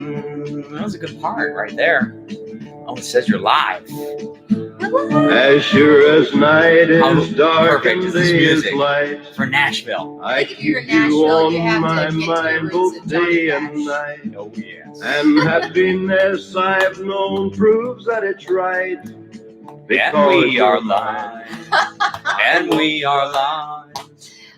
That was a good part right there. Oh, it says you're live. As sure as night is dark Perfect. and This is day is music light, for Nashville. I If you're keep in you Nashville, you on have my to get to your mind roots both of Johnny day Cash. and night. Oh, yes. And happiness I've known proves that it's right. And we are live. And we are live.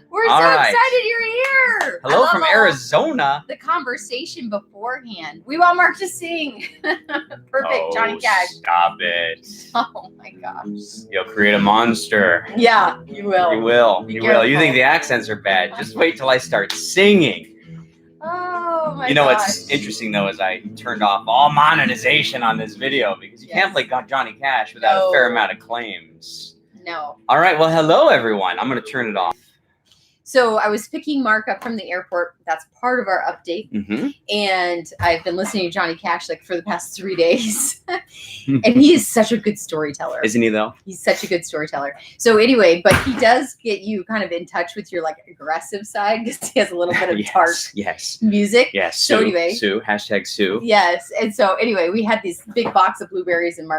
We're All so right. excited you're here. I Hello love from all Arizona. The conversation beforehand. We want Mark to sing. Perfect, Johnny Cash. Stop it. Oh my gosh. You'll create a monster. Yeah, you will. You will. Be You will. You careful. think the accents are bad. Just wait till I start singing. Oh my You know gosh. what's interesting though is I turned off all monetization on this video because you can't play Johnny Cash without a fair amount of claims. No. All right. Well, hello everyone. I'm going to turn it off. So I was picking Mark up from the airport. That's part of our update. Mm-hmm. And I've been listening to Johnny Cash like for the past 3 days. And he is such a good storyteller. Isn't he though? He's such a good storyteller. So anyway, but he does get you kind of in touch with your like aggressive side because he has a little bit of tart music. Yes. So Sue, anyway. Sue. Hashtag Sue. Yes. And so anyway, we had this big box of blueberries and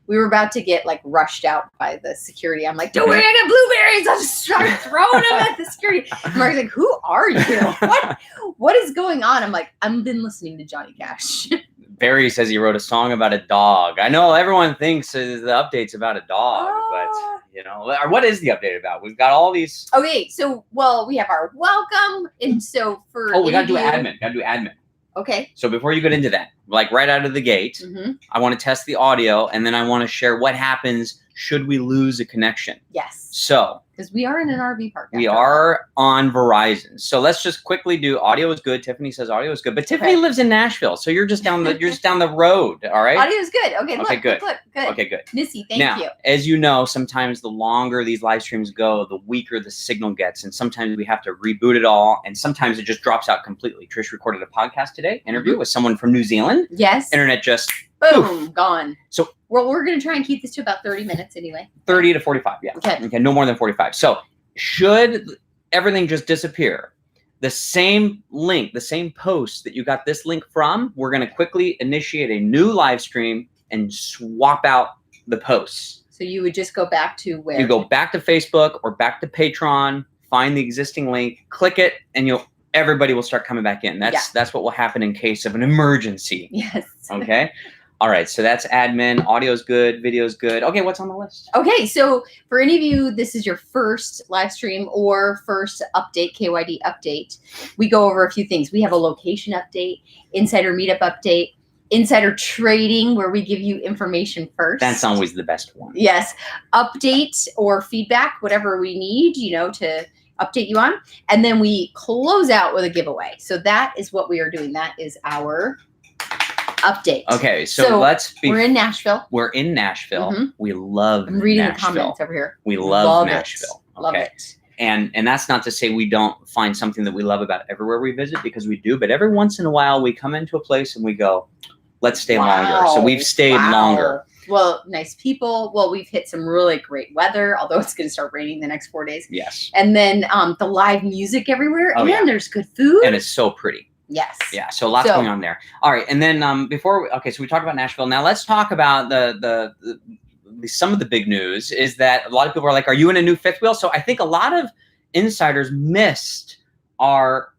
we were about to get like rushed out by the security. I'm like, don't worry, I got blueberries. I'll just start throwing them at the security. And Mark's like, who are you? What is going on? I'm like, I've been listening to Johnny Cash. Barry says he wrote a song about a dog. I know everyone thinks the update's about a dog, but you know, what is the update about? We've got all these. Okay, so we have our welcome, and so for we gotta do admin. Okay. So before you get into that, like right out of the gate, I want to test the audio, and then I want to share what happens should we lose a connection. Yes. So. Because we are in an RV park. We are on Verizon. So let's just quickly do audio is good. Tiffany says audio is good. But Tiffany lives in Nashville. So you're just down the road. All right. Audio is good. Okay, okay, good. Look, good. Okay, good. Missy, thank you. As you know, sometimes the longer these live streams go, the weaker the signal gets. And sometimes we have to reboot it all. And sometimes it just drops out completely. Trish recorded a podcast today, interview with someone from New Zealand. Yes. Internet just boom, gone. So we're going to try and keep this to about 30 minutes anyway. 30 to 45. Yeah. Okay. No more than 45. So should everything just disappear, the same link, the same post that you got this link from, we're going to quickly initiate a new live stream and swap out the posts. So you would just go back to where? You go back to Facebook or back to Patreon, find the existing link, click it, and everybody will start coming back in. That's what will happen in case of an emergency. Yes. Okay. All right, so that's admin. Audio's good, video's good. Okay, what's on the list? Okay, so for any of you, this is your first live stream or first update, KYD update. We go over a few things. We have a location update, insider meetup update, insider trading, where we give you information first. That's always the best one. Yes, update or feedback, whatever we need, to update you on. And then we close out with a giveaway. So that is what we are doing. That is our update. Okay, so we're in Nashville. We're in Nashville. We love I'm reading Nashville. the comments over here. We love Nashville. Love it. And that's not to say we don't find something that we love about everywhere we visit, because we do, but every once in a while we come into a place and we go, let's stay longer. So we've stayed longer. Well, nice people. Well, we've hit some really great weather, although it's going to start raining the next 4 days. Yes. And then the live music everywhere. There's good food. And it's so pretty. Yes. Yeah. So lots going on there. All right. And then so we talked about Nashville. Now let's talk about some of the big news is that a lot of people are like, are you in a new fifth wheel? So I think a lot of insiders missed our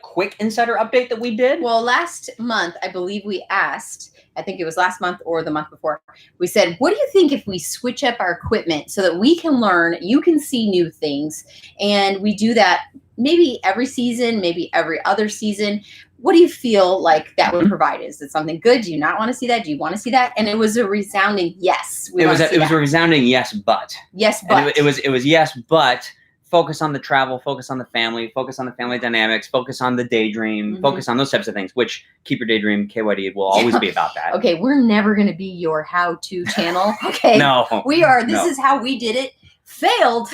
quick insider update that we did. Well, last month, I believe we asked, I think it was last month or the month before, we said, what do you think if we switch up our equipment so that we can learn, you can see new things, and we do that maybe every season, maybe every other season. What do you feel like that would provide? Is it something good? Do you not want to see that? Do you want to see that? And it was a resounding yes. It was a resounding yes, but. Yes, but. And it was yes, but focus on the travel, focus on the family, focus on the family dynamics, focus on the daydream, focus on those types of things, which keep your daydream, KYD will always be about that. Okay, we're never going to be your how-to channel. Okay. No. We are. This is how we did it. Failed.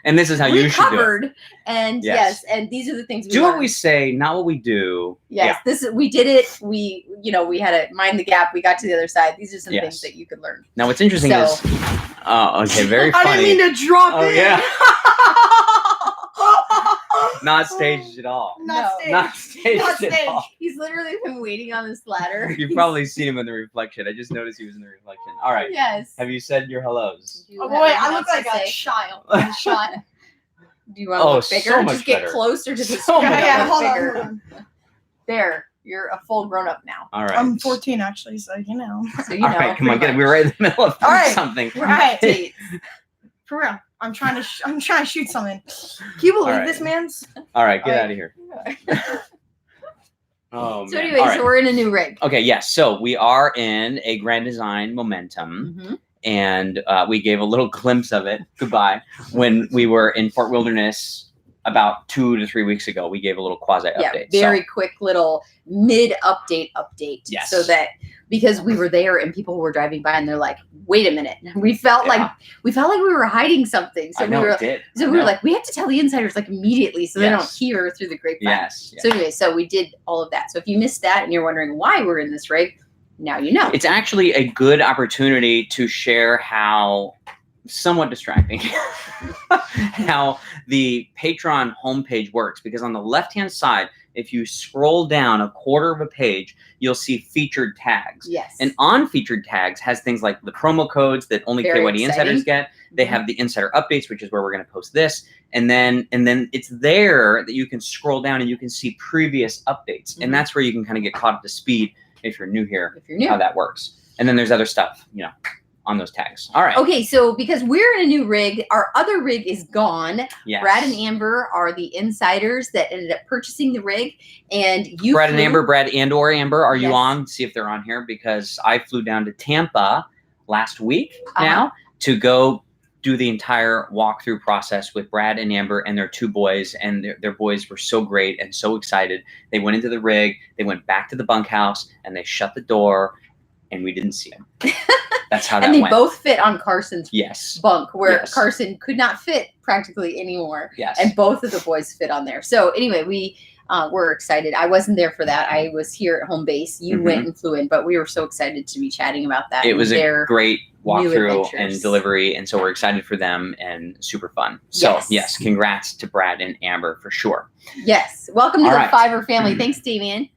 And this is how you should do it. And yes, and these are the things we do learned. what we say, not what we do. Yes, we did it. We had to mind the gap. We got to the other side. These are some things that you could learn. Now, what's interesting is, okay, very funny. I didn't mean to drop it. Yeah. Not staged at all. No. Not staged Not at staged. all. He's literally been waiting on this ladder. You've probably seen him in the reflection. I just noticed he was in the reflection. All right. Yes. Have you said your hellos? Do you Oh have boy, I anything look else like to a say? child. A shot. Do you want to Oh, look bigger? so much Just get better. closer to the So screen. much Yeah, better. hold on, Bigger. hold on. There, you're a full grown up now. All right. I'm 14 actually, so you know. So you All know. right, come on, pretty get it. We're right in the middle of All right. something. Right. much. For real. I'm trying to shoot something. Can you believe All right. this, man's? All right, get All right. out of here. Oh, So man. anyway, All right. so we're in a new rig. Okay, yes. So we are in a Grand Design Momentum, Mm-hmm. and we gave a little glimpse of it. Goodbye. When we were in Fort Wilderness about 2 to 3 weeks ago, we gave a little quasi Yeah, update. very quick little mid update. Yes. So that because we were there and people were driving by and they're like, wait a minute. We felt like we were hiding something. So I know we were it did. so I we were know. like, we have to tell the insiders like immediately so they don't Yes. hear through the grapevine. Yes. So anyway, so we did all of that. So if you missed that and you're wondering why we're in this rig, now you know. It's actually a good opportunity to share how somewhat distracting how the Patreon homepage works, because on the left-hand side, if you scroll down a quarter of a page, you'll see featured tags. Yes. And on featured tags has things like the promo codes that only Very KYD insiders exciting. get. They Mhm. have the insider updates, which is where we're going to post this. And then it's there that you can scroll down and you can see previous updates. Mhm. And that's where you can kind of get caught up to speed if you're new here, if you're new. how that works. And then there's other stuff, on those tags. All right. Okay, so because we're in a new rig, our other rig is gone. Yes. Brad and Amber are the insiders that ended up purchasing the rig, and you. Brad and flew- Amber, Brad and/or Amber, are you Yes. on? See if they're on here, because I flew down to Tampa last week Uh-huh. now to go do the entire walkthrough process with Brad and Amber and their 2 boys, and their boys were so great and so excited. They went into the rig, they went back to the bunkhouse, and they shut the door, and we didn't see them. That's how that and they went. both fit on Carson's Yes. bunk, where Yes. Carson could not fit practically anymore, Yes. and both of the boys fit on there. So anyway, we were excited. I wasn't there for that. I was here at home base. You Mhm. went and flew in, but we were so excited to be chatting about that. It and was a their great new walkthrough adventures. and delivery, and so we're excited for them and super fun. So yes, congrats to Brad and Amber for sure. Yes. Welcome to All the right. Fiverr family. Thanks, Damien.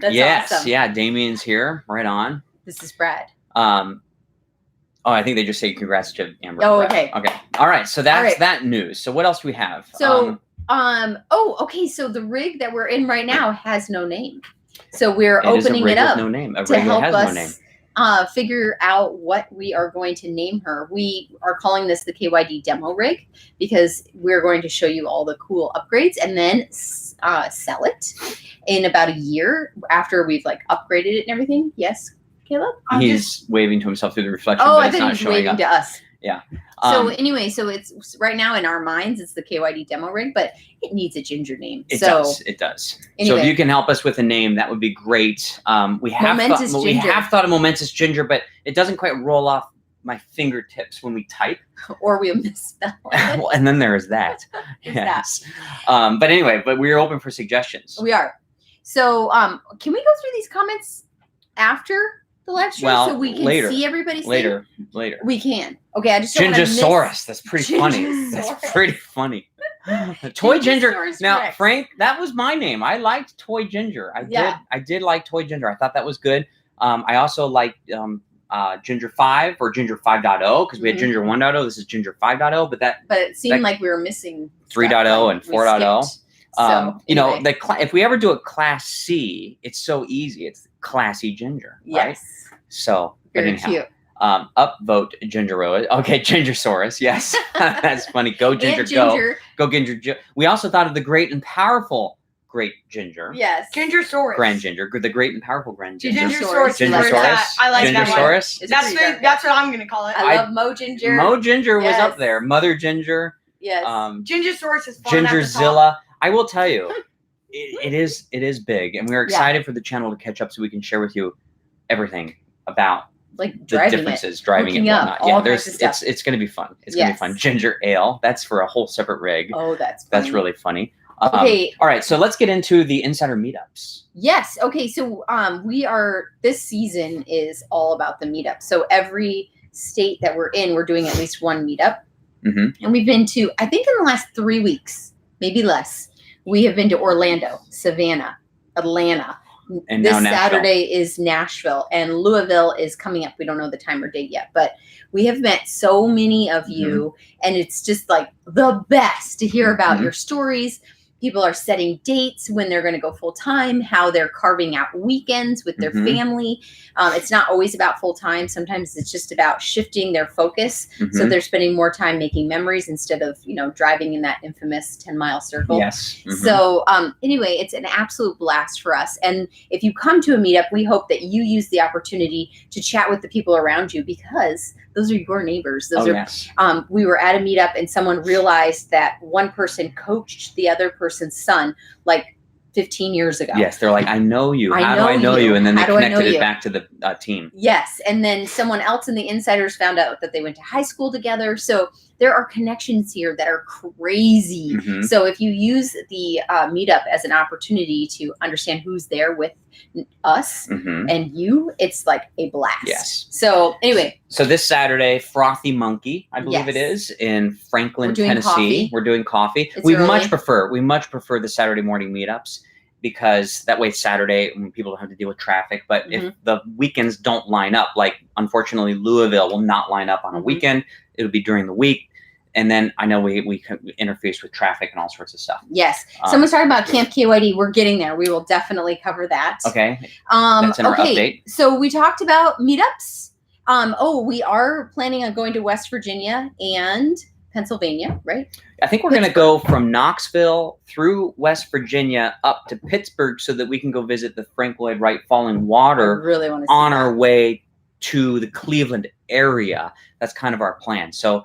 That's yes, awesome. yeah, Damien's here, right on. This is Brad. I think they just say congrats to Amber. Oh, and Brad. okay. Okay. All right. So that's All right. that news. So what else do we have? So, okay. So the rig that we're in right now has no name. So we're it is a opening rig it up with no name. A to rig that help has no name. us figure out what we are going to name her. We are calling this the KYD demo rig because we're going to show you all the cool upgrades and then sell it in about a year after we've like upgraded it and everything. Yes, Caleb? He's waving to himself through the reflection, Oh, but I it's thought he not was showing waving up. to us. Yeah. So anyway, so it's right now in our minds, it's the KYD demo rig, but it needs a ginger name. It so does. It does. So Anyway. if you can help us with a name, that would be great. We have Momentous thought, we Ginger. have thought of Momentous Ginger, but it doesn't quite roll off my fingertips when we type. or we'll misspell it. Well, and then there is that. There's that. But anyway, we're open for suggestions. We are. So can we go through these comments after the live stream Well, so we can later. see everybody's Later. We can. Okay, I just don't wanna miss- Gingersaurus. That's pretty funny. That's Gingersaurus. pretty funny. Toy Ginger. Gingersaurus Now, Rex. Frank, that was my name. I liked Toy Ginger. Yeah. I did like Toy Ginger. I thought that was good. I also liked Ginger 5 or Ginger 5.0 because we had Mhm. Ginger 1.0. This is Ginger 5.0. But But it seemed that- like we were missing 3.0 and we 4.0. skipped. So, anyway. If we ever do a Class C, it's so easy. It's Classy Ginger, right? Yes. So, but Very anyhow, cute. upvote Gingeroid. Okay, Gingersaurus. Yes, that's funny. Go Ginger, Aunt Ginger. go Ginger. We also thought of the great and powerful Great Ginger. Yes. Gingersaurus. Grand Ginger. The great and powerful Grand Ginger. Gingersaurus. Gingersaurus. I like that. I like that one. Gingersaurus. It's That's pretty what, that's what I'm gonna call it. I love Mo Ginger. Mo Ginger was Yes. up there. Mother Ginger. Yes. Gingersaurus is fun at the top. Gingerzilla. I will tell you, it is big, and we're excited for the channel to catch up so we can share with you everything about like the driving differences, driving hooking and up, whatnot. all Yeah, kinds of stuff. it's going to be fun. It's going to be Yes. fun. Ginger ale. That's for a whole separate rig. it. Oh, that's That's funny. really funny. Okay. All right, so let's get into the insider meetups. Yes. Okay. So this season is all about the meetup. So every state that we're in, we're doing at least one meetup. Mhm. And we've been to, I think in the last 3 weeks, maybe less, We have been to Orlando, Savannah, Atlanta. And this now Nashville. Saturday is Nashville, and Louisville is coming up. We don't know the time or date yet, but we have met so many of you, and it's just like the best to hear about your stories. People are setting dates when they're going to go full time, how they're carving out weekends with their family. It's not always about full time. Sometimes it's just about shifting their focus. So they're spending more time making memories instead of, driving in that infamous 10-mile circle. Yes. So anyway, it's an absolute blast for us. And if you come to a meetup, we hope that you use the opportunity to chat with the people around you, because those are your neighbors. Those are. Yes. We were at a meetup and someone realized that one person coached the other person's son like 15 years ago. Yes, they're like, I know you. How do I know you? And then they connected it back to the team. Yes, and then someone else in the insiders found out that they went to high school together. So there are connections here that are crazy. So if you use the meetup as an opportunity to understand who's there with us and you, it's like a blast. Yes. So anyway. So this Saturday, Frothy Monkey, I believe it is, in Franklin, Tennessee. We're doing coffee. We much prefer the Saturday morning meetups, because that way Saturday when people don't have to deal with traffic. But if the weekends don't line up, like unfortunately Louisville will not line up on a weekend, it'll be during the week. And then I know we interface with traffic and all sorts of stuff. Yes. Someone's talking about Camp KYD. We're getting there. We will definitely cover that. Okay. That's in our update. So we talked about meetups. We are planning on going to West Virginia and Pennsylvania, right? I think we're going to go from Knoxville through West Virginia up to Pittsburgh so that we can go visit the Frank Lloyd Wright Falling Water on our way to the Cleveland area. That's kind of our plan. So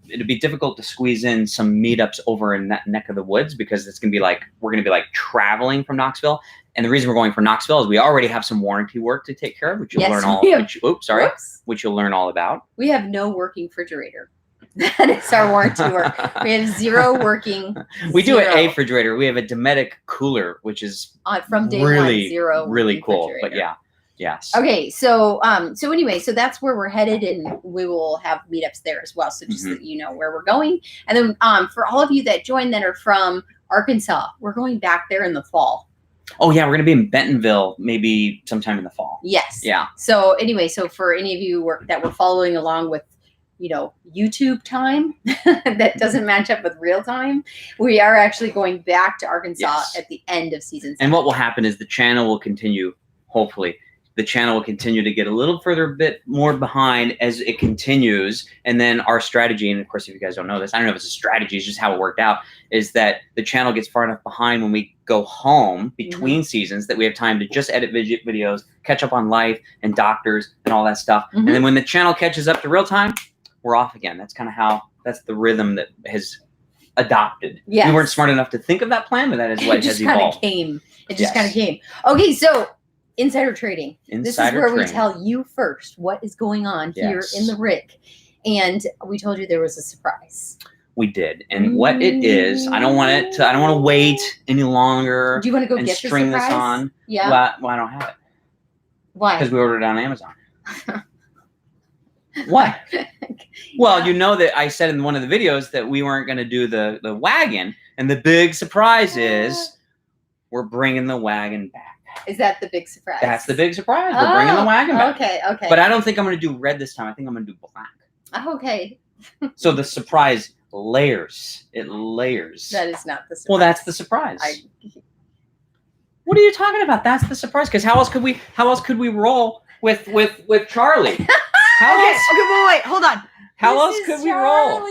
it'd be difficult to squeeze in some meetups over in that neck of the woods, because it's going to be like, we're going to be like traveling from Knoxville. And the reason we're going for Knoxville is we already have some warranty work to take care of, which you'll learn which you'll learn all about. We have no working refrigerator. That is our warranty work. We have zero working. We do a refrigerator. We have a Dometic cooler, which is from day really, one, zero really cool. But yeah. Yes. Okay. So anyway, so that's where we're headed, and we will have meetups there as well. So just that you know where we're going. And then for all of you that join that are from Arkansas, we're going back there in the fall. Oh yeah, we're going to be in Bentonville maybe sometime in the fall. Yes. Yeah. So anyway, so for any of you that were following along with, YouTube time that doesn't match up with real time, we are actually going back to Arkansas at the end of season 7. And what will happen is the channel will continue, hopefully, the channel will continue to get a little bit more behind as it continues. And then our strategy, and of course, if you guys don't know this, I don't know if it's a strategy, it's just how it worked out, is that the channel gets far enough behind when we go home between seasons that we have time to just edit videos, catch up on life and doctors and all that stuff. And then when the channel catches up to real time, we're off again. That's kind of that's the rhythm that has adopted. Yes. We weren't smart enough to think of that plan, but that is what has evolved. It just kind of came. Okay, so insider trading. This is where we tell you first what is going on here in the RIC. And we told you there was a surprise. We did. And what it is, I don't want to wait any longer. Do you want to go get the string surprise? This on? Yeah. Well, I don't have it. Why? Because we ordered it on Amazon. What? Well, you know that I said in one of the videos that we weren't going to do the wagon, and the big surprise is we're bringing the wagon back. Is that the big surprise? That's the big surprise. We're bringing the wagon back. Okay. But I don't think I'm going to do red this time. I think I'm going to do black. Okay. So the surprise layers. It layers. That is not the surprise. Well, that's the surprise. What are you talking about? That's the surprise. Because how else could we roll with Charlie? Okay, wait, hold on. How else could we roll?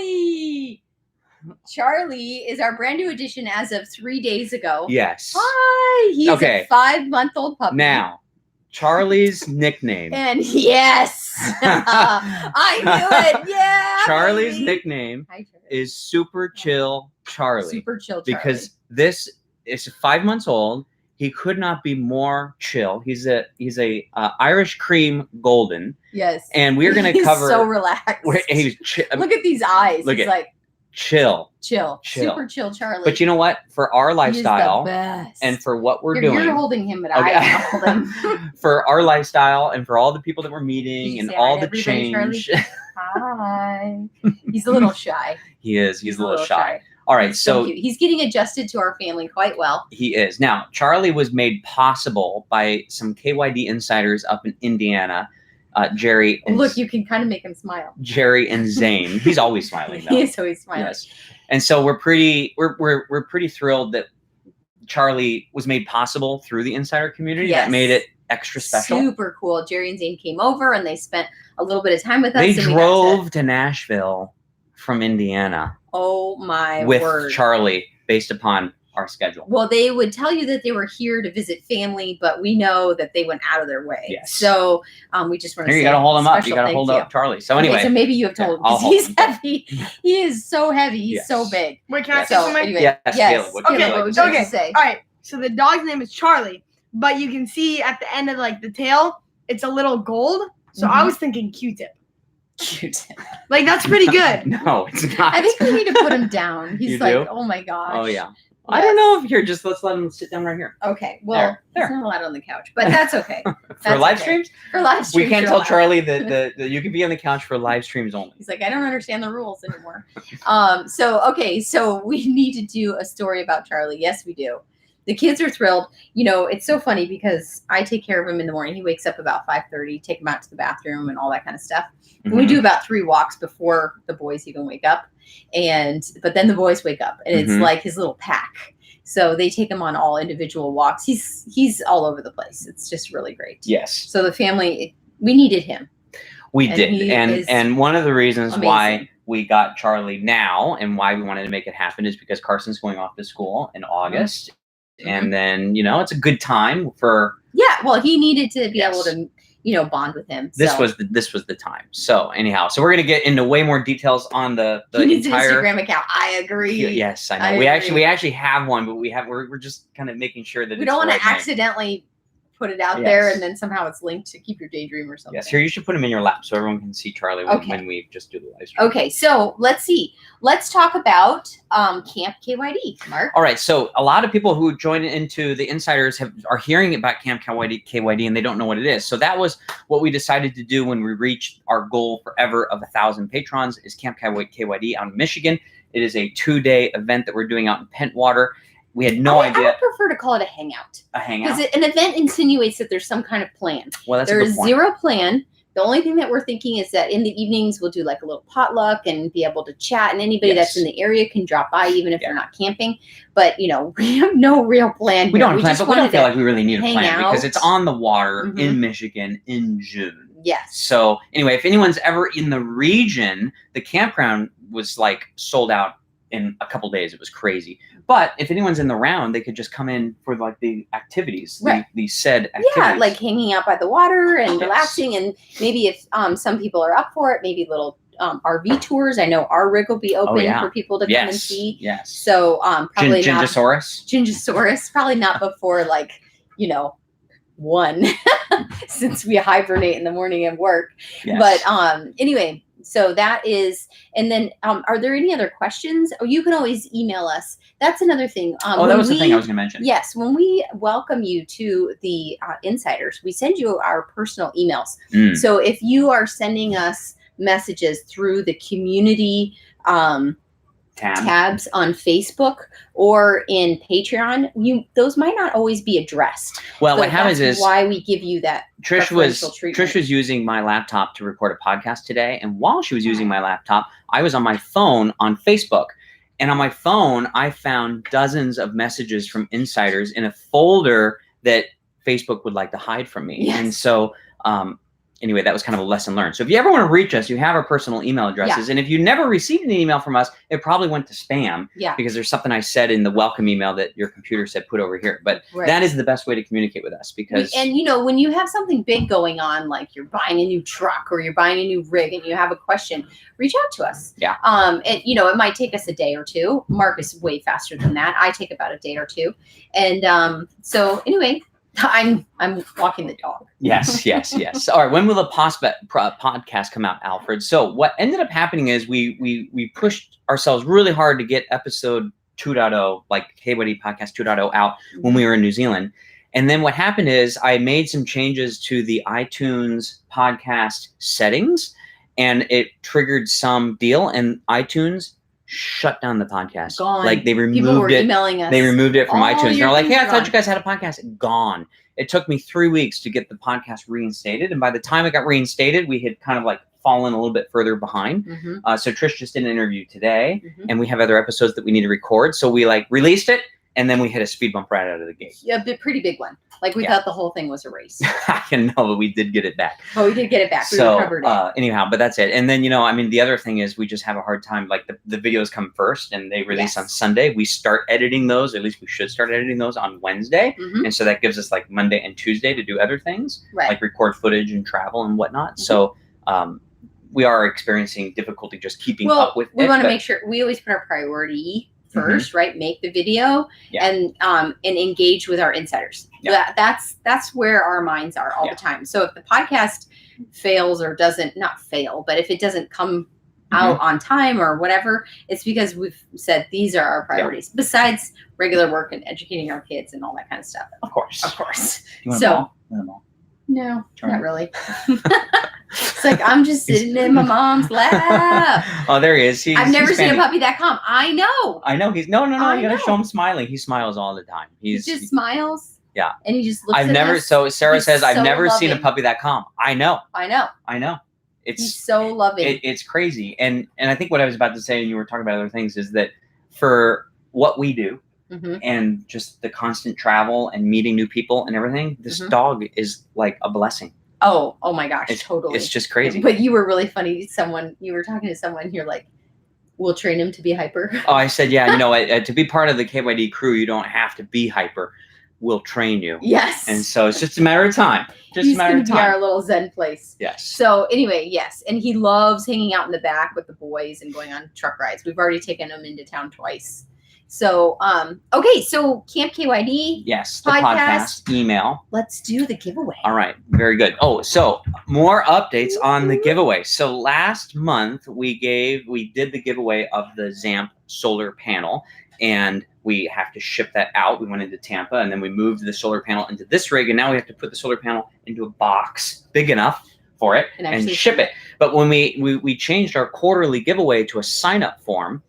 Charlie is our brand new addition as of 3 days ago. Yes. Hi. He's a 5-month-old puppy. Now, Charlie's nickname. And yes, I knew it. Yeah. Charlie's nickname is Super Chill Charlie. Super Chill Charlie. Because this is 5 months old. He could not be more chill. He's a Irish cream golden. Yes. And we're going to cover. He's so relaxed. Look at these eyes. He's like chill. Super chill Charlie. But you know what? For our lifestyle and for what we're doing. You're holding him, but I hold him. For our lifestyle and for all the people that we're meeting and all the change. Hi. He's a little shy. He is. He's a little shy. All right, He's so so cute. He's getting adjusted to our family quite well. he is. Now, Charlie was made possible by some KYD insiders up in Indiana, Jerry and Look, you can kind of make him smile. Jerry and Zane. He's always smiling though. He is always smiling. Yes. And so we're pretty thrilled that Charlie was made possible through the insider community. Yes. That made it extra special. Super cool. Jerry and Zane came over and they spent a little bit of time with us. They and we got drove to Nashville from Indiana oh my with word. Charlie based upon our schedule. Well, they would tell you that they were here to visit family, but we know that they went out of their way. Yes. So we just want to Here, say you got to hold him up. You special got to thank hold you. up Charlie. So Okay, anyway. so maybe you have to hold him I'll because hold he's him. heavy. He is so heavy. He's Yes. so big. Wait, can I Yes. say So something? anyway, Yes, yes. Caleb, what do you Caleb, like what would to you like Okay. to say? All right. So the dog's name is Charlie, but you can see at the end of like the tail, it's a little gold. So I Mhm. was thinking Q-tip. Cute. Like that's pretty good. No, it's not. I think we need to put him down. He's You like, do? oh my gosh. Oh yeah. I don't know if here. Just let's let him sit down right here Okay. Well, There. he's not allowed on the couch, but that's okay. for That's live okay. streams. For live streams, We can't you're tell allowed. Charlie that you can be on the couch for live streams only. He's like, I don't understand the rules anymore. So we need to do a story about Charlie. Yes, we do. The kids are thrilled. You know, it's so funny because I take care of him in the morning. He wakes up about 5:30, take him out to the bathroom and all that kind of stuff. And we Mhm. do about 3 walks before the boys even wake up. But then the boys wake up and it's Mhm. like his little pack. So they take him on all individual walks. He's all over the place. It's just really great. Yes, So the family, we needed him. we And did, he is and one of the reasons why amazing. we got Charlie now and why we wanted to make it happen is because Carson's going off to school in August, Mhm. and then it's a good time for Yeah, well, he needed to be Yes. able to, bond with him. this so. was the time. So anyhow, so we're gonna get into way more details on the He needs entire. an Instagram account. I agree. Yes, I know. I we agree. actually have one, but we're just kind of making sure that We it's don't want the to right name. accidentally put it out there Yes. and then somehow it's linked to Keep Your Daydream or something. Yes, here you should put him in your lap so everyone can see Charlie Okay. when we just do the live stream. Okay, so let's see. Let's talk about Camp KYD, Mark. All right, so a lot of people who join into the insiders are hearing about Camp KYD and they don't know what it is. So that was what we decided to do when we reached our goal forever of 1,000 patrons is Camp KYD out in Michigan. It is a 2-day event that we're doing out in Pentwater. We had no I idea would prefer to call it a hangout a hangout. because an event insinuates that there's some kind of plan. Well, that's a There good is point. zero plan. The only thing that we're thinking is that in the evenings we'll do like a little potluck and be able to chat, and anybody that's Yes. in the area can drop by even if Yeah. they're not camping. But we have no real plan. We here. don't have a plan, just but we don't wanted feel to- like we really need a hang plan because out. it's on the water Mhm. in Michigan in June. Yes. So anyway, if anyone's ever in the region, the campground was like sold out in a couple days. It was crazy. But if anyone's in the round, they could just come in for like the activities, Right. the said activities. Yeah, like hanging out by the water and Yes. relaxing, and maybe if some people are up for it, maybe little RV tours. I know our rig will be open yeah. for people to come and yes, see. yes. So probably not Gingisaurus. Gingisaurus, probably not before like 1, since we hibernate in the morning and work. Yes. But anyway, so that is, and then are there any other questions? Or you can always email us. That's another thing. that when was the thing I was going to mention. Yes, when we welcome you to the insiders, we send you our personal emails. Mm. So if you are sending us messages through the community tabs on Facebook or in Patreon, those might not always be addressed. Well, So what happens that's is why we give you that. Trish preferential treatment. was using my laptop to record a podcast today, and while she was using my laptop, I was on my phone on Facebook. And on my phone, I found dozens of messages from insiders in a folder that Facebook would like to hide from me. Yes. And so, anyway, that was kind of a lesson learned. So if you ever want to reach us, you have our personal email addresses. And if you never received an email from us, it probably went to spam Yeah. because there's something I said in the welcome email that your computer said put over here. But Right. that is the best way to communicate with us because And when you have something big going on, like you're buying a new truck or you're buying a new rig and you have a question, reach out to us. Yeah. It might take us a day or two. Mark is way faster than that. I take about a day or two. And so anyway, I'm walking the dog. Yes. All right. When will the podcast come out, Alfred? So what ended up happening is we pushed ourselves really hard to get episode 2.0, like KYD podcast 2.0 out when we were in New Zealand. And then what happened is I made some changes to the iTunes podcast settings and it triggered some deal and iTunes shut down the podcast. Gone. Like they People were removed it. emailing us. They removed it from All iTunes. your They're like, things "Hey, I are thought gone." you guys had a podcast." Gone. It took me 3 weeks to get the podcast reinstated, and by the time it got reinstated, we had kind of like fallen a little bit further behind. So Trish just did an interview today, and we have other episodes that we need to record. So we like released it, and then we hit a speed bump right out of the gate. Yeah, a pretty big one. Like we thought the whole thing was a race. I can know, but we did get it back. But we did get it back. We So recovered it. anyhow, but that's it. And then, I mean, the other thing is we just have a hard time. Like the videos come first and they release on Sunday. We start editing those, at least we should start editing those on Wednesday. And so that gives us like Monday and Tuesday to do other things, like record footage and travel and whatnot. So we are experiencing difficulty just keeping up with it. We want to make sure we always put our priority first, right? Make the video and engage with our insiders. That's where our minds are all the time. So if the podcast fails or not fail, but if it doesn't come out on time or whatever, it's because we've said these are our priorities besides regular work and educating our kids and all that kind of stuff. Of course. You want no, not really. It's like I'm just sitting in my mom's lap. Oh, there he is. I've never seen a puppy.com. I know. He's no. You gotta show him smiling. He smiles all the time. He just smiles. Yeah. And he just looks I've at never. us. So Sarah says, so I've never seen a loving. puppy.com. I know. He's so loving. It's crazy. And I think what I was about to say, and you were talking about other things, is that for what we do and just the constant travel and meeting new people and everything, this dog is like a blessing. Oh my gosh, totally. It's just crazy. But you were really funny. You were talking to someone, you're like, we'll train him to be hyper. Oh, I said, yeah, to be part of the KYD crew, you don't have to be hyper. We'll train you. Yes. And so it's just a matter of time. He's going to be our little Zen place. Yes. So anyway, yes. And he loves hanging out in the back with the boys and going on truck rides. We've already taken him into town twice. So, okay. So Camp KYD. Yes. The podcast email. Let's do the giveaway. All right. Very good. Oh, so more updates on the giveaway. So last month we did the giveaway of the ZAMP solar panel, and we have to ship that out. We went into Tampa, and then we moved the solar panel into this rig, and now we have to put the solar panel into a box big enough for it and ship it. But when we changed our quarterly giveaway to a sign-up form,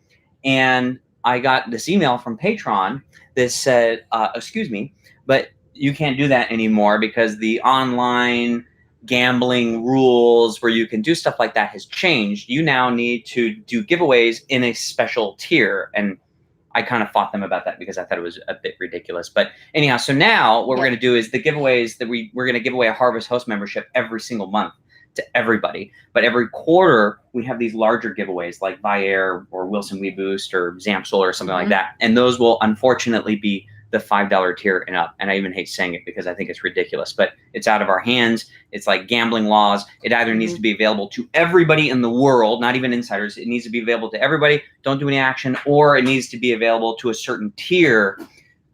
and I got this email from Patreon that said, excuse me, but you can't do that anymore because the online gambling rules where you can do stuff like that has changed. You now need to do giveaways in a special tier. And I kind of fought them about that because I thought it was a bit ridiculous. But anyhow, so now what we're going to do is the giveaways that we're going to give away a Harvest Host membership every single month to everybody. But every quarter, we have these larger giveaways like Viair or Wilson WeBoost or ZAMP Solar or something like that. And those will unfortunately be the $5 tier and up. And I even hate saying it because I think it's ridiculous, but it's out of our hands. It's like gambling laws. It either needs to be available to everybody in the world, not even insiders. It needs to be available to everybody. Don't do any action, or it needs to be available to a certain tier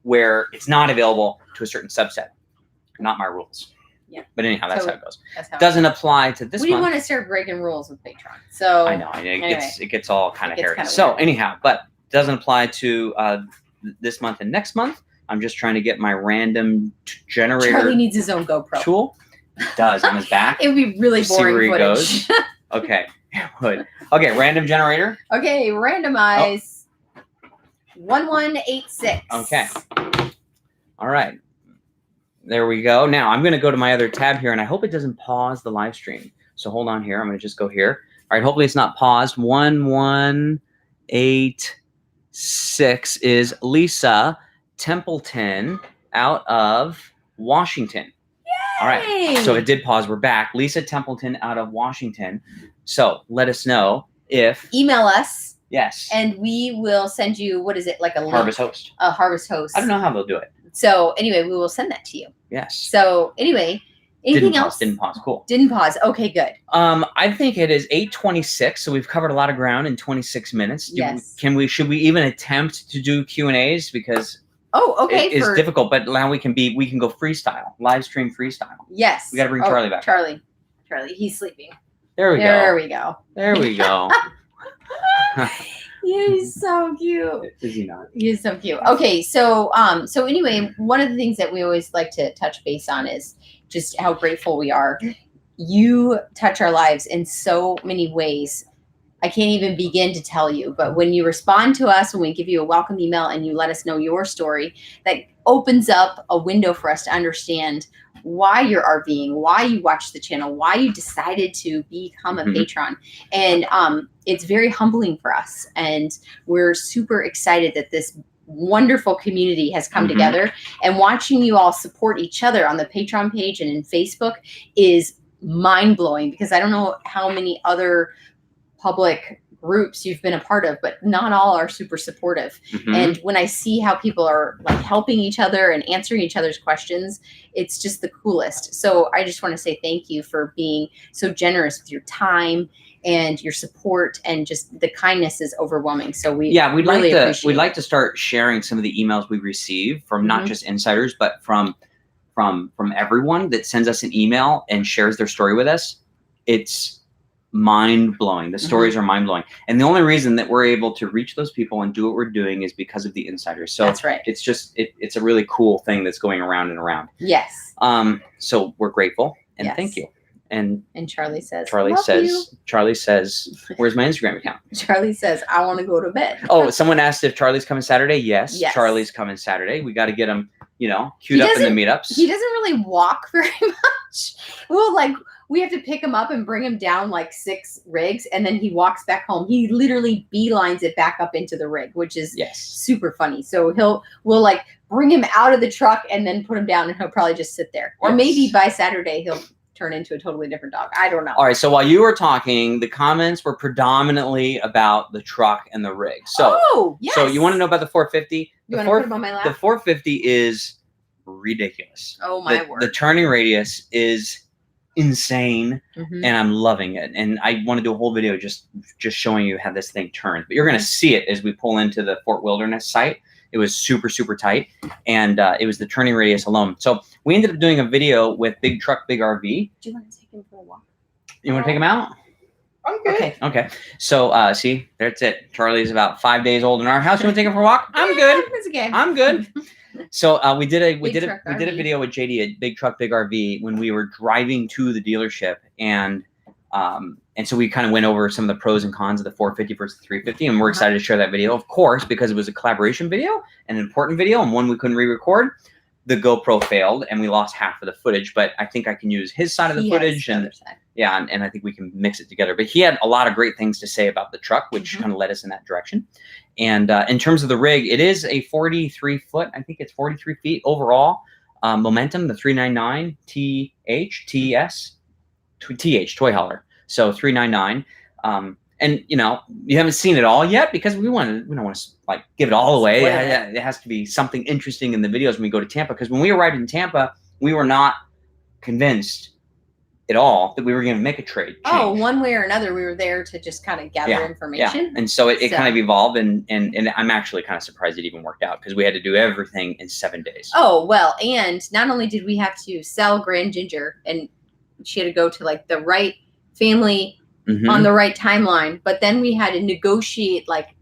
where it's not available to a certain subset. Not my rules. Yeah. But anyhow, that's how it goes. That's how Doesn't apply to this We didn't month. want to start breaking rules with Patreon. So I know. It gets all kind of hairy. kinda So weird. anyhow, but doesn't apply to this month and next month. I'm just trying to get my random generator Charlie needs his own GoPro. tool. It does on his back. It would be really See boring where he footage. goes. Okay. It would. Okay, random generator. Okay, randomize 1186. Okay. All right. There we go. Now I'm going to go to my other tab here, and I hope it doesn't pause the live stream. So hold on here. I'm going to just go here. All right. Hopefully it's not paused. 1186 is Lisa Templeton out of Washington. Yay! All right. So it did pause. We're back. Lisa Templeton out of Washington. So let us know if Email us. Yes. And we will send you, what is it, like a link? Harvest Host. A Harvest Host. I don't know how they'll do it. So anyway, we will send that to you. Yes. So anyway, anything else? Didn't pause. Cool. Didn't pause. Okay, good. I think it is 8:26, so we've covered a lot of ground in 26 minutes. Yes. Should we even attempt to do Q&As because okay. it's difficult, but now we can go freestyle, live stream freestyle. Yes. We got to bring Charlie back. Charlie, he's sleeping. There we go. There we go. He's so cute. Is he not? He is so cute. Okay, so anyway, one of the things that we always like to touch base on is just how grateful we are. You touch our lives in so many ways I can't even begin to tell you. But when you respond to us, when we give you a welcome email and you let us know your story, that opens up a window for us to understand why you're RVing, why you watch the channel, why you decided to become a patron. And it's very humbling for us. And we're super excited that this wonderful community has come together, and watching you all support each other on the Patreon page and in Facebook is mind-blowing, because I don't know how many other public groups you've been a part of, but not all are super supportive. And when I see how people are like helping each other and answering each other's questions, it's just the coolest. So I just want to say thank you for being so generous with your time and your support, and just the kindness is overwhelming. So we'd like to start sharing some of the emails we receive from not just insiders, but from everyone that sends us an email and shares their story with us. It's mind-blowing. The stories are mind-blowing, and the only reason that we're able to reach those people and do what we're doing is because of the insiders. So that's right. It's just it's a really cool thing that's going around and around. Yes. So we're grateful, and thank you. And Charlie says, Charlie says, where's my Instagram account? Charlie says, I want to go to bed. Oh, someone asked if Charlie's coming Saturday. Yes. Charlie's coming Saturday. We got to get him, queued up in the meetups. He doesn't really walk very much. Well, we have to pick him up and bring him down 6 rigs, and then he walks back home. He literally beelines it back up into the rig, which is super funny. So we'll bring him out of the truck and then put him down, and he'll probably just sit there. Or maybe by Saturday he'll turn into a totally different dog. I don't know. All right. So while you were talking, the comments were predominantly about the truck and the rig. So, so you want to know about the 450? You want to put him on my lap? The 450 is ridiculous. Oh my word. The turning radius is insane, and I'm loving it. And I want to do a whole video just showing you how this thing turns. But you're going to see it as we pull into the Fort Wilderness site. It was super, super tight, and it was the turning radius alone. So we ended up doing a video with Big Truck, Big RV. Do you want to take him for a walk? You want to take him out? I'm good. Okay. So see, that's it. Charlie's about 5 days old in our house. You want to take him for a walk? I'm good. It's okay. I'm good. So we did a video with JD at Big Truck, Big RV when we were driving to the dealership, and so we kind of went over some of the pros and cons of the 450 versus the 350, and we're excited to share that video, of course, because it was a collaboration video, an important video, and one we couldn't re-record. The GoPro failed, and we lost half of the footage, but I think I can use his side of the footage, and I think we can mix it together. But he had a lot of great things to say about the truck, which kind of led us in that direction. And in terms of the rig, it is a 43 foot. I think it's 43 feet overall. Momentum, the 399 TH toy hauler. So 399. And you haven't seen it all yet because we don't want to give it all away. It has to be something interesting in the videos when we go to Tampa. Because when we arrived in Tampa, we were not convinced at all that we were going to make a trade change. Oh, one way or another, we were there to just kind of gather information. Yeah. And so it kind of evolved, and I'm actually kind of surprised it even worked out because we had to do everything in 7 days. Oh, well, and not only did we have to sell Grand Ginger, and she had to go to the right family on the right timeline, but then we had to negotiate like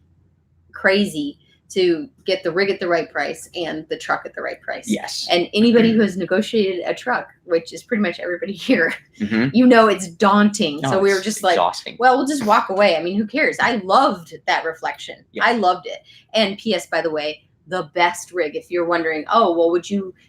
crazy to get the rig at the right price and the truck at the right price. Yes. And anybody who has negotiated a truck, which is pretty much everybody here, it's daunting. So we were just exhausting. Well, we'll just walk away. I mean, who cares? I loved that reflection. Yeah. I loved it. And P.S., by the way, the best rig. If you're wondering,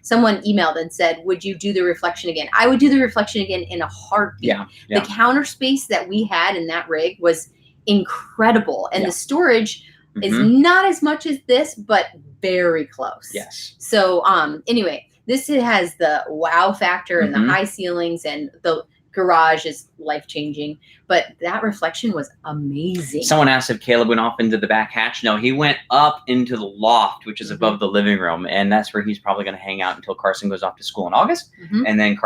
someone emailed and said, would you do the reflection again? I would do the reflection again in a heartbeat. Yeah. The counter space that we had in that rig was incredible. And the storage is not as much as this, but very close. Yes. So anyway, this has the wow factor and the high ceilings, and the garage is life-changing, but that reflection was amazing. Someone asked if Caleb went off into the back hatch. No, he went up into the loft, which is above the living room, and that's where he's probably going to hang out until Carson goes off to school in August. And then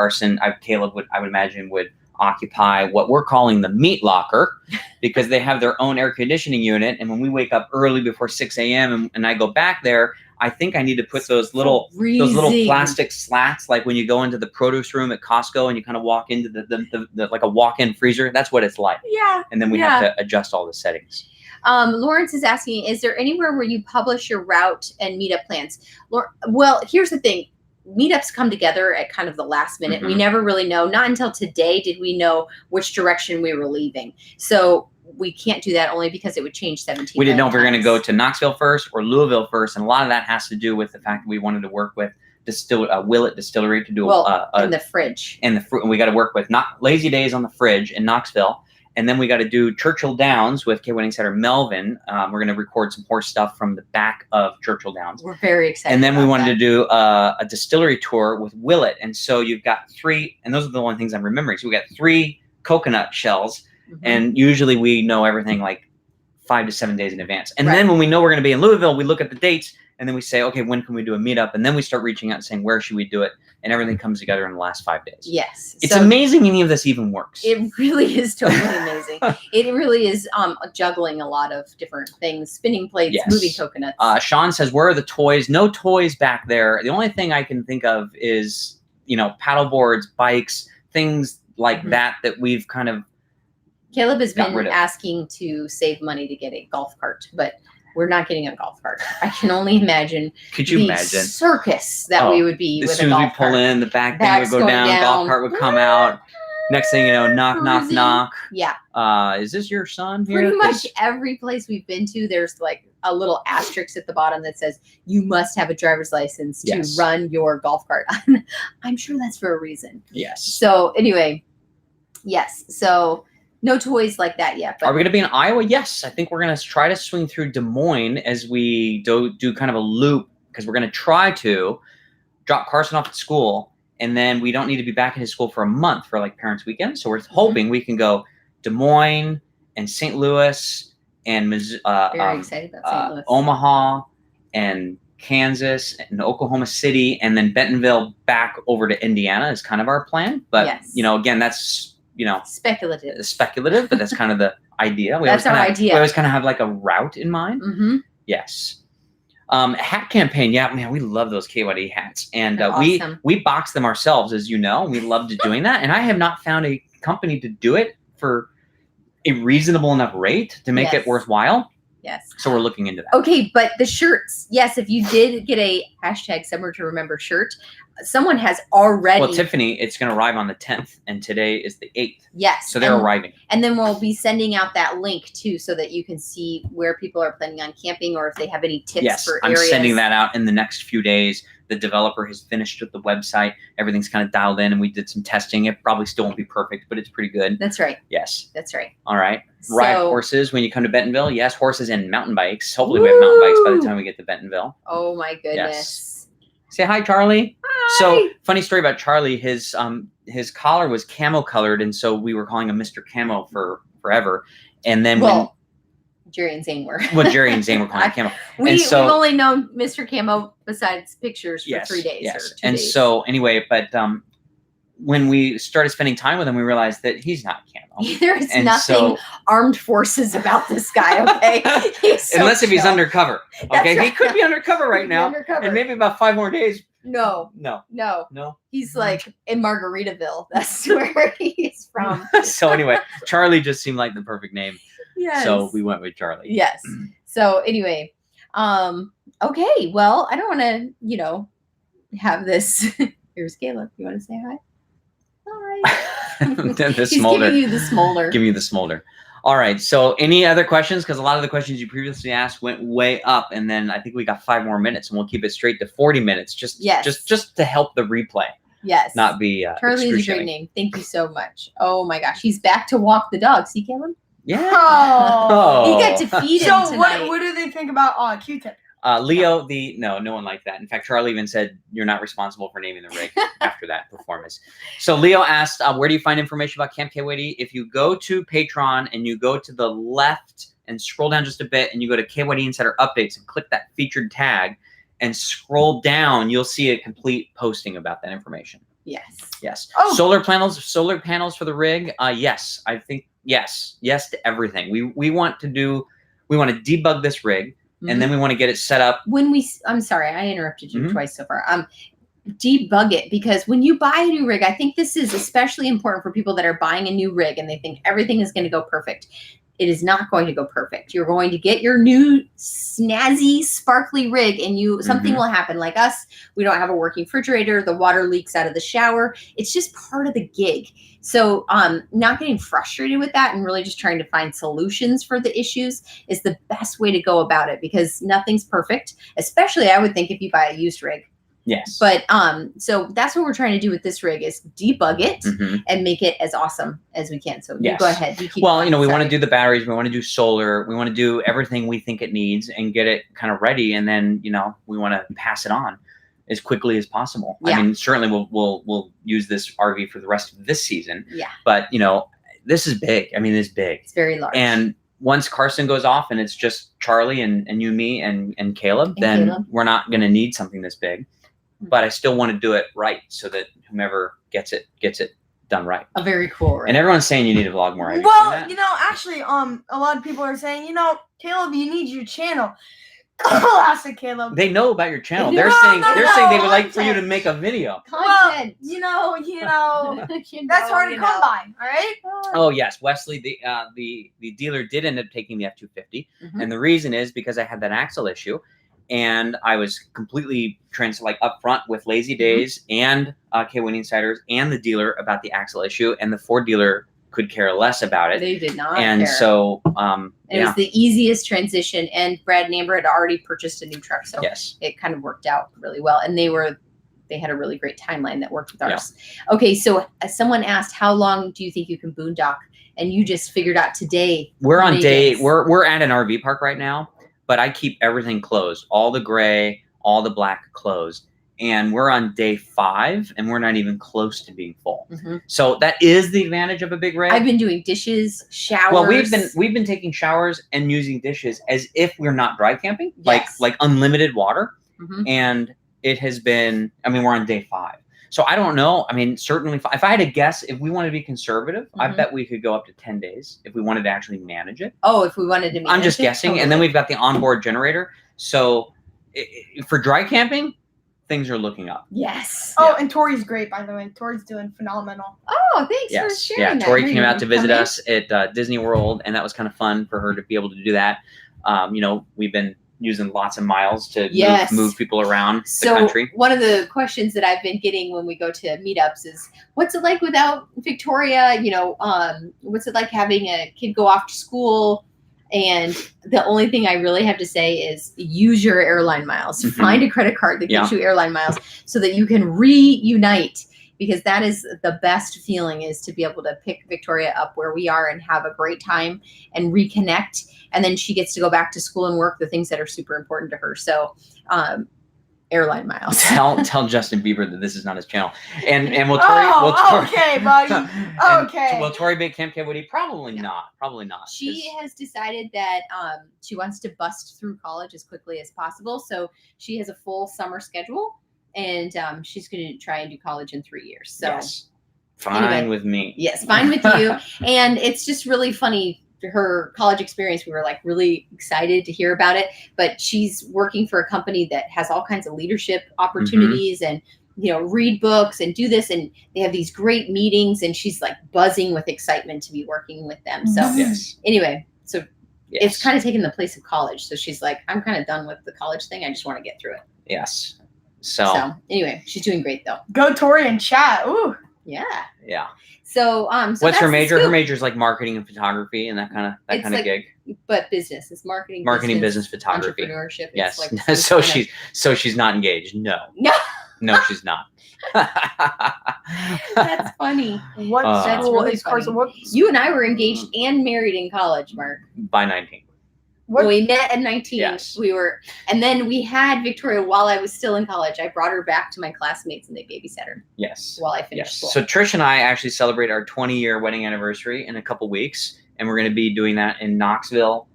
Caleb would imagine would occupy what we're calling the meat locker, because they have their own air conditioning unit, and when we wake up early before 6 a.m. and I go back there, I think I need to put those little plastic slats, like when you go into the produce room at Costco and you kind of walk into the like a walk-in freezer. That's what it's like. Yeah. And then we have to adjust all the settings. Lawrence is asking, is there anywhere where you publish your route and meetup plans? Well, here's the thing. Meetups come together at kind of the last minute. We never really know. Not until today did we know which direction we were leaving. So we can't do that only because it would change 17. We didn't know if we were going to times. go to Knoxville first or Louisville first, and a lot of that has to do with the fact that we wanted to work with Willet Distillery to do in the fridge. And we got to work with not Lazy Days on the fridge in Knoxville. And then we got to do Churchill Downs with KYD Insider Melvin. We're going to record some horse stuff from the back of Churchill Downs. We're very excited. And then we wanted to do a distillery tour with Willet. And so you've got 3, and those are the only things I'm remembering. So we got 3 coconut shells, and usually we know everything like 5 to 7 days in advance. And then when we know we're going to be in Louisville, we look at the dates, and then we say, okay, when can we do a meetup? And then we start reaching out and saying, where should we do it? And everything comes together in the last 5 days. Yes. It's amazing any of this even works. It really is totally amazing. It really is juggling a lot of different things, spinning plates, moving coconuts. Sean says, where are the toys? No toys back there. The only thing I can think of is, paddle boards, bikes, things like that we've kind of Caleb has been asking to save money to get a golf cart, but we're not getting a golf cart. I can only imagine. Could you imagine circus that we would be with a golf cart? As soon as we pull in, the back thing would go down, golf cart would come out. Next thing you know, knock, knock, knock. Yeah. Is this your son here? Pretty much every place we've been to, there's like a little asterisk at the bottom that says you must have a driver's license to run your golf cart. I'm sure that's for a reason. Yes. So anyway, yes. So no toys like that yet. But are we going to be in Iowa? Yes. I think we're going to try to swing through Des Moines as we do kind of a loop, because we're going to try to drop Carson off at school, and then we don't need to be back in his school for a month for like Parents Weekend. So we're hoping we can go Des Moines and St. Louis and very excited about St. Louis. Omaha and Kansas and Oklahoma City, and then Bentonville back over to Indiana is kind of our plan. But again, that's speculative, but that's kind of the idea. That's our idea. We always kind of have like a route in mind. Yes. Hat campaign. Yeah, man, we love those KYD hats, and awesome. we box them ourselves, as you know. We love doing that, and I have not found a company to do it for a reasonable enough rate to make it worthwhile. Yes. So we're looking into that. Okay, but the shirts. Yes, if you did get a #Summer to Remember shirt, someone has already. Well, Tiffany, it's going to arrive on the 10th, and today is the 8th. Yes. So they're arriving. And then we'll be sending out that link too, so that you can see where people are planning on camping, or if they have any tips for areas. I'm sending that out in the next few days. The developer has finished with the website. Everything's kind of dialed in, and we did some testing. It probably still won't be perfect, but it's pretty good. That's right. Yes. That's right. All right. Ride horses when you come to Bentonville. Yes, horses and mountain bikes. Hopefully we have mountain bikes by the time we get to Bentonville. Oh my goodness. Yes. Say hi, Charlie. Hi. So funny story about Charlie. His collar was camo colored, and so we were calling him Mr. Camo for forever. And then Jerry and Zane were. Jerry and Zane were calling him Camo. We've only known Mr. Camo besides pictures for 3 days. Yes. Or 2 days. So anyway, but when we started spending time with him, we realized that he's not camo. There's nothing armed forces about this guy, okay? Unless if he's undercover. Okay, right. He could be undercover right now. Undercover. And maybe about 5 more days. No. He's like in Margaritaville. That's where he's from. So anyway, Charlie just seemed like the perfect name. Yes. So we went with Charlie. Yes. So anyway, okay. Well, I don't want to, have this. Here's Caleb. You want to say hi? Hi. The He's smolder. giving you the smolder. Giving you the smolder. All right. So any other questions? Because a lot of the questions you previously asked went way up, and then I think we got 5 more minutes, and we'll keep it straight to 40 minutes. Just to help the replay. Yes. Not be Charlie is a great name. Thank you so much. Oh my gosh, he's back to walk the dog. See, Caleb? Yeah. Oh. You get to feed him tonight. So what do they think about Q-Tip? Leo, no one liked that. In fact, Charlie even said, you're not responsible for naming the rig after that performance. So Leo asked, where do you find information about Camp KYD? If you go to Patreon and you go to the left and scroll down just a bit, and you go to KYD Insider Updates and click that featured tag and scroll down, you'll see a complete posting about that information. Yes. Oh. Solar panels for the rig. Yes. I think yes to everything. We want to debug this rig. And then we want to get it set up. I'm sorry, I interrupted you twice so far. Debug it, because when you buy a new rig, I think this is especially important for people that are buying a new rig and they think everything is going to go perfect. it is not going to go perfect. You're going to get your new snazzy, sparkly rig, and something will happen. Like us, we don't have a working refrigerator. The water leaks out of the shower. It's just part of the gig. So not getting frustrated with that and really just trying to find solutions for the issues is the best way to go about it, because nothing's perfect, especially I would think if you buy a used rig. Yes. But so that's what we're trying to do with this rig is debug it and make it as awesome as we can. So you go ahead. You keep well, we want to do the batteries. We want to do solar. We want to do everything we think it needs and get it kind of ready. And then, we want to pass it on as quickly as possible. Yeah. I mean, certainly we'll use this RV for the rest of this season. Yeah. But, this is big. I mean, it's big. It's very large. And once Carson goes off and it's just Charlie and you, me, and Caleb, then we're not going to need something this big. But I still want to do it right so that whomever gets it done right. A very cool rig. And everyone's saying you need to vlog more. Well, actually, a lot of people are saying, Caleb, you need your channel. I said, Caleb. They know about your channel. No, they're saying they would like content. for you to make a video. Content. Well, that's hard to come by. All right. Oh yes, Wesley, the dealer did end up taking the F-250, and the reason is because I had that axle issue, and I was completely upfront with Lazy Days and KYD Insiders and the dealer about the axle issue, and the Ford dealer could care less about it. They did not and care. So it was the easiest transition, and Brad and Amber had already purchased a new truck, so yes, it kind of worked out really well, and they had a really great timeline that worked with ours. Okay, so someone asked, how long do you think you can boondock? And you just figured out today. We're on day. We're at an RV park right now, but I keep everything closed, all the gray, all the black closed. And we're on day 5, and we're not even close to being full. So that is the advantage of a big rig. I've been doing dishes, showers. Well, we've been taking showers and using dishes as if we're not dry camping, Yes. like unlimited water. And it has been. I mean, we're on day 5. So I don't know. I mean, certainly, if I had to guess, if we want to be conservative, I bet we could go up to 10 days if we wanted to actually manage it. Oh, if we wanted to manage I'm just it, guessing. totally. And then we've got the onboard generator. So for dry camping, things are looking up. Yes. Oh, and Tori's great, by the way. Tori's doing phenomenal. Oh, thanks for sharing that. Tori came out to visit us at Disney World, and that was kind of fun for her to be able to do that. We've been using lots of miles to move people around the country. One of the questions that I've been getting when we go to meetups is, what's it like without Victoria? What's it like having a kid go off to school? And the only thing I really have to say is use your airline miles. Find a credit card that gives you airline miles so that you can reunite, because that is the best feeling, is to be able to pick Victoria up where we are and have a great time and reconnect. And then she gets to go back to school and work the things that are super important to her. So, airline miles. Tell Justin Bieber that this is not his channel. And will Tori, okay, buddy. Okay. Will Tori make Camp KYD? Probably not. Probably not. She has decided that she wants to bust through college as quickly as possible. So she has a full summer schedule, and she's going to try and do college in 3 years. So yes. Fine with me. Yes, fine with you. And it's just really funny. Her college experience, we were really excited to hear about it, but she's working for a company that has all kinds of leadership opportunities and read books and do this, and they have these great meetings, and she's buzzing with excitement to be working with them. So anyway, it's kind of taken the place of college. So she's like, I'm kind of done with the college thing. I just want to get through it. Yes. So anyway, she's doing great though. Go Tori and chat. Ooh. Yeah. So what's her major? Her major is marketing and photography and that kind of gig. But business. It's marketing, business, photography, entrepreneurship. Yes. So she's not engaged. No. No, she's not. That's funny. That's really funny. You and I were engaged and married in college, Mark. By 19. When we met at 19, yes. And then we had Victoria while I was still in college. I brought her back to my classmates and they babysat her. Yes. While I finished school. So Trish and I actually celebrate our 20-year wedding anniversary in a couple weeks, and we're going to be doing that in Knoxville,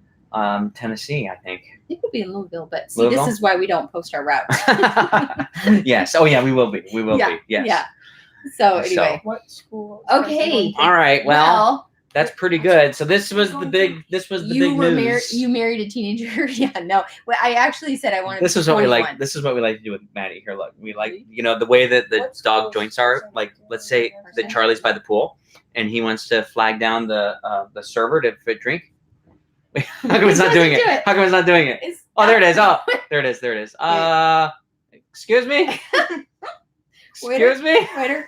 Tennessee, I think. I think we'll be in Louisville, but see, this is why we don't post our route. Yes. Oh yeah, we will be. We will be. Yes. Yeah. So anyway. What school? Okay. All right. Well, that's pretty good. So this was the big news. You married a teenager? Yeah, no. Well, I actually said I wanted. This is what we like. This is what we like to do with Maddie. Here, look. We like, the way that the dog joints are. Let's say that Charlie's by the pool, and he wants to flag down the server to drink. How come it's not doing it? How come it's not doing it? It's Oh, there it is. Oh, there it is. There it is. Excuse me. Excuse me. Waiter,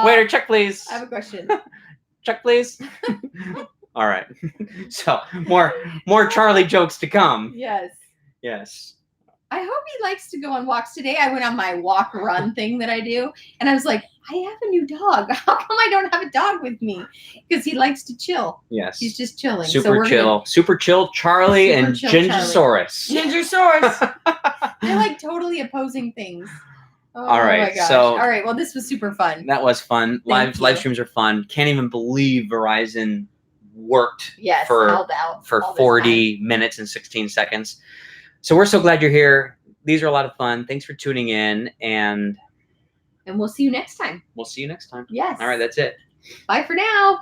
Waiter, check please. I have a question. Check please. All right. So more Charlie jokes to come. Yes. Yes. I hope he likes to go on walks today. I went on my walk run thing that I do, and I was like, I have a new dog. How come I don't have a dog with me? Because he likes to chill. Yes. He's just chilling. Super chill. Super chill Charlie Super and chill Gingersaurus. Gingersaurus. They're like totally opposing things. Oh, All right, my gosh. so- all right. Well, this was super fun. That was fun. Thank Live you. streams are fun. Can't even believe Verizon worked Yes. for held out for all this 40 minutes and 16 seconds. So we're so glad you're here. These are a lot of fun. Thanks for tuning in, and time. And we'll see you next time. we'll see you next time. Yes. All right, that's it. Bye for now.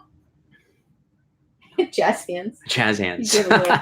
Jazz hands. Jazz You hands. did a little-